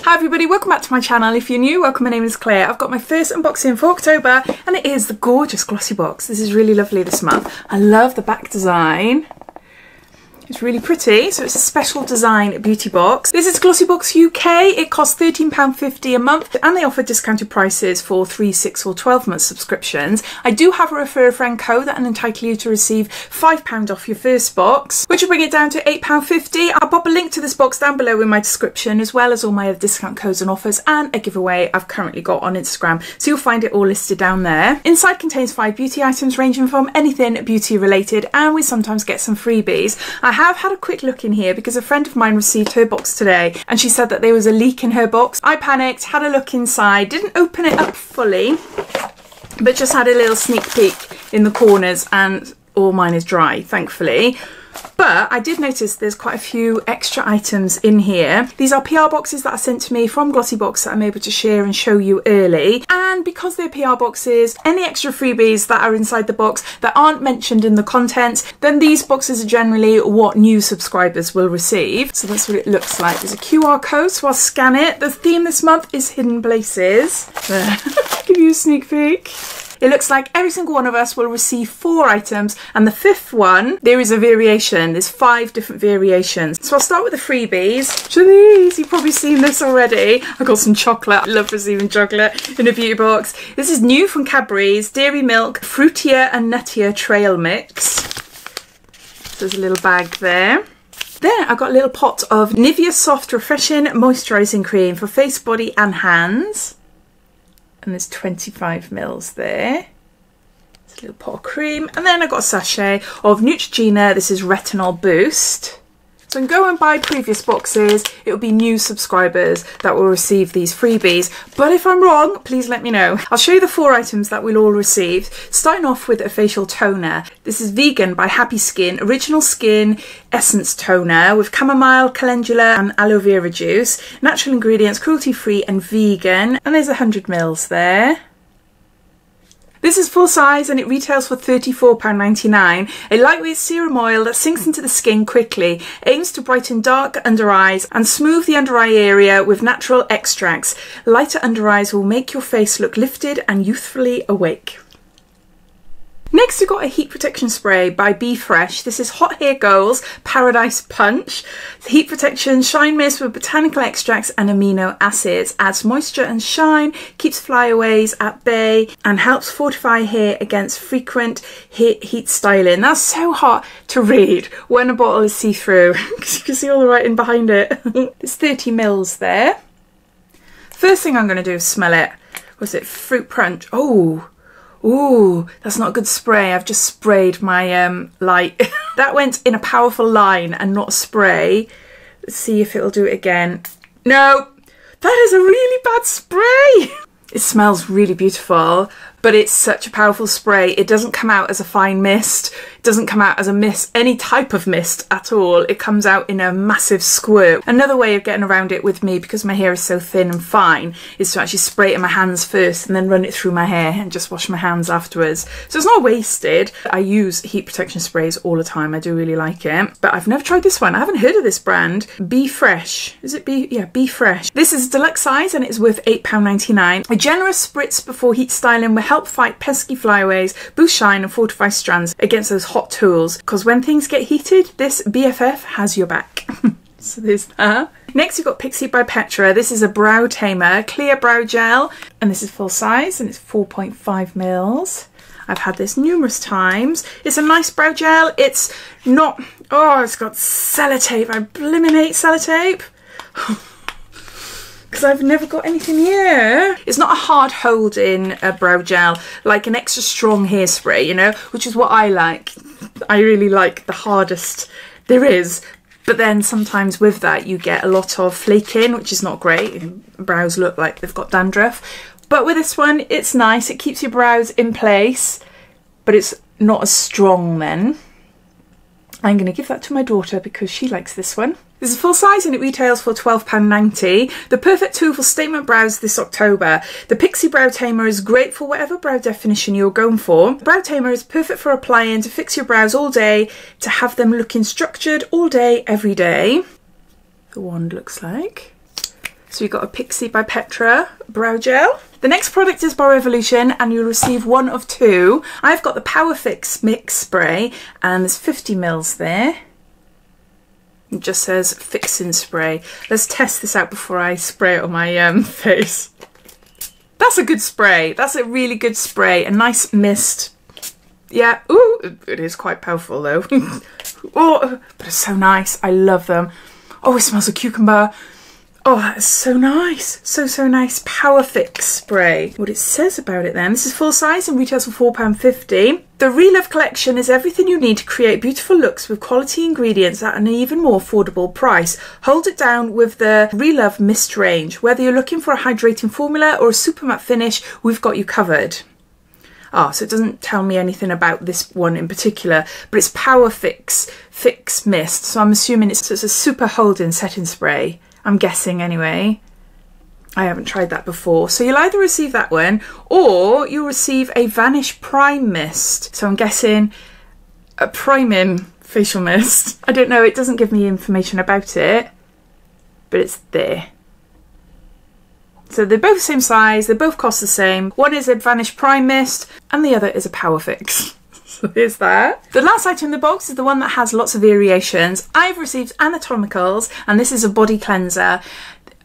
Hi everybody, welcome back to my channel. If you're new, welcome, my name is Claire. I've got my first unboxing for October and it is the gorgeous Glossybox. This is really lovely this month. I love the back design. It's really pretty, so it's a special design beauty box. This is Glossybox UK. It costs £13.50 a month and they offer discounted prices for 3, 6 or 12 month subscriptions. I do have a refer a friend code that will entitle you to receive £5 off your first box, which will bring it down to £8.50. I'll pop a link to this box down below in my description, as well as all my other discount codes and offers and a giveaway I've currently got on Instagram, so you'll find it all listed down there. Inside contains 5 beauty items ranging from anything beauty related, and we sometimes get some freebies. I have had a quick look in here because a friend of mine received her box today and she said that there was a leak in her box. I panicked, had a look inside, didn't open it up fully, but just had a little sneak peek in the corners, and all mine is dry, thankfully. But I did notice there's quite a few extra items in here. These are PR boxes that are sent to me from Glossybox that I'm able to share and show you early. And because they're PR boxes, any extra freebies that are inside the box that aren't mentioned in the contents, then these boxes are generally what new subscribers will receive. So that's what it looks like. There's a QR code, so I'll scan it. The theme this month is hidden places. Give you a sneak peek. It looks like every single one of us will receive 4 items, and the 5th one, there is a variation. There's 5 different variations. So I'll start with the freebies. These, you've probably seen this already. I got some chocolate. I love receiving chocolate in a beauty box. This is new from Cadbury's Dairy Milk Fruitier and Nuttier Trail Mix. So there's a little bag there. Then I got a little pot of Nivea Soft Refreshing Moisturising Cream for face, body and hands. And there's 25 mils there. It's a little pot of cream. And then I got a sachet of Neutrogena. This is Retinol Boost. So go and buy previous boxes. It will be new subscribers that will receive these freebies. But if I'm wrong, please let me know. I'll show you the 4 items that we'll all receive. Starting off with a facial toner. This is Vegan by Happy Skin. Original Skin Essence Toner with chamomile, calendula and aloe vera juice. Natural ingredients, cruelty-free and vegan. And there's 100 mils there. This is full size and it retails for £34.99. A lightweight serum oil that sinks into the skin quickly, aims to brighten dark under eyes and smooth the under eye area with natural extracts. Lighter under eyes will make your face look lifted and youthfully awake. Next we've got a heat protection spray by Be Fresh. This is Hot Hair Goals Paradise Punch. Heat protection shine mist with botanical extracts and amino acids. Adds moisture and shine, keeps flyaways at bay and helps fortify hair against frequent heat styling. That's so hard to read when a bottle is see-through because you can see all the writing behind it. There's 30 mils there. First thing I'm going to do is smell it. Was it Fruit Punch? Oh! Ooh, that's not a good spray. I've just sprayed my light. That went in a powerful line and not a spray. Let's see if it'll do it again. No, that is a really bad spray. It smells really beautiful, but it's such a powerful spray. It doesn't come out as a fine mist. It doesn't come out as a mist, any type of mist at all. It comes out in a massive squirt. Another way of getting around it with me, because my hair is so thin and fine, is to actually spray it in my hands first and then run it through my hair and just wash my hands afterwards. So it's not wasted. I use heat protection sprays all the time. I do really like it, but I've never tried this one. I haven't heard of this brand. Be Fresh. Is it Be? Yeah, Be Fresh. This is deluxe size and it's worth £8.99. A generous spritz before heat styling will help fight pesky flyaways, boost shine and fortify strands against those hot tools, because when things get heated, this BFF has your back. So there's that. Next we've got Pixie by Petra. This is a brow tamer, clear brow gel, and this is full size and it's 4.5 mils. I've had this numerous times. It's a nice brow gel. It's not, oh, it's got sellotape. I blimmin' hate sellotape. Because I've never got anything here. It's not a hard hold in a brow gel, like an extra strong hairspray, you know, which is what I like. I really like the hardest there is. But then sometimes with that you get a lot of flaking, which is not great. Brows look like they've got dandruff. But with this one, it's nice. It keeps your brows in place, but it's not as strong then. I'm going to give that to my daughter because she likes this one. This is full size and it retails for £12.90. The perfect tool for statement brows this October. The Pixie Brow Tamer is great for whatever brow definition you're going for. Brow Tamer is perfect for applying to fix your brows all day, to have them looking structured all day, every day. The wand looks like. So you've got a Pixie by Petra brow gel. The next product is by Revolution, and you'll receive one of two. I've got the Power Fix Mix Spray, and there's 50 mils there. It just says fixing spray. Let's test this out before I spray it on my face. That's a good spray. That's a really good spray. A nice mist. Yeah. Ooh, it is quite powerful though. Oh, but it's so nice. I love them. Oh, it smells of cucumber. Oh, that is so nice. So nice. Power Fix spray. What it says about it then. This is full size and retails for £4.50. The Relove collection is everything you need to create beautiful looks with quality ingredients at an even more affordable price. Hold it down with the Relove Mist range. Whether you're looking for a hydrating formula or a super matte finish, we've got you covered. Ah, so it doesn't tell me anything about this one in particular, but it's Power Fix Mist. So I'm assuming it's a super holding setting spray. I'm guessing anyway. I haven't tried that before. So you'll either receive that one or you'll receive a Vanish Prime Mist. So I'm guessing a priming facial mist. I don't know, it doesn't give me information about it, but it's there. So they're both the same size, they both cost the same. One is a Vanish Prime Mist and the other is a Power Fix. So there's that. The last item in the box is the one that has lots of variations. I've received Anatomicals, and this is a body cleanser.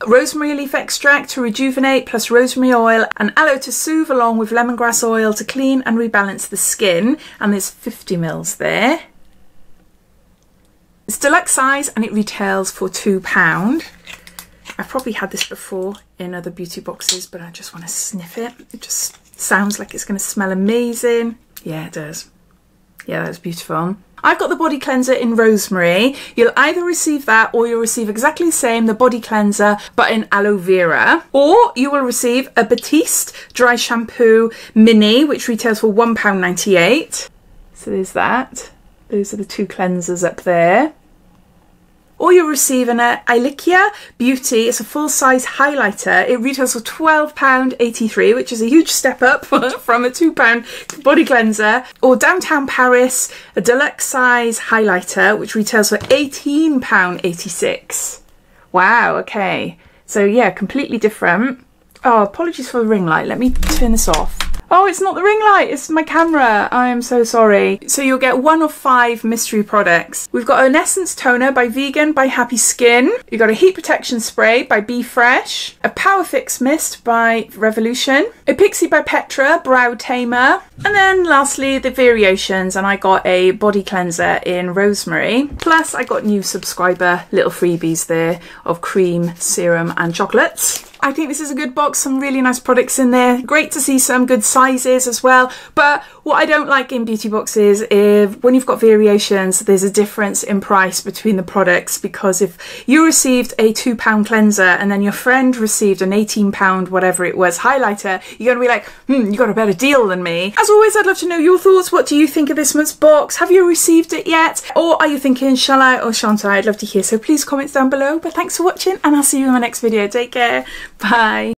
Rosemary leaf extract to rejuvenate, plus rosemary oil and aloe to soothe, along with lemongrass oil to clean and rebalance the skin. And there's 50 mils there. It's deluxe size and it retails for £2. I've probably had this before in other beauty boxes, but I just want to sniff it. It just sounds like it's going to smell amazing. Yeah, it does. Yeah, that's beautiful. I've got the body cleanser in Rosemary. You'll either receive that or you'll receive exactly the same, the body cleanser, but in aloe vera. Or you will receive a Batiste dry shampoo mini, which retails for £1.98. So there's that. Those are the two cleansers up there. Or you'll receive an Ilikia Beauty. It's a full-size highlighter. It retails for £12.83, which is a huge step up from a £2 body cleanser. Or Downtown Paris, a deluxe size highlighter, which retails for £18.86. Wow, okay. So yeah, completely different. Oh, apologies for the ring light. Let me turn this off. Oh, it's not the ring light, it's my camera. I am so sorry. So you'll get one of 5 mystery products. We've got an Essence Toner by Vegan by Happy Skin. You've got a Heat Protection Spray by Be Fresh. A Power Fix Mist by Revolution. A Pixie by Petra Brow Tamer. And then lastly, the variations. And I got a body cleanser in Rosemary. Plus I got new subscriber little freebies there of cream, serum and chocolates. I think this is a good box, some really nice products in there. Great to see some good sizes as well. But what I don't like in beauty boxes is when you've got variations, there's a difference in price between the products, because if you received a £2 cleanser and then your friend received an £18 whatever it was highlighter, you're going to be like, you got a better deal than me. As always, I'd love to know your thoughts. What do you think of this month's box? Have you received it yet? Or are you thinking, shall I or shan't I? I'd love to hear. So please comment down below. But thanks for watching and I'll see you in my next video. Take care. Bye.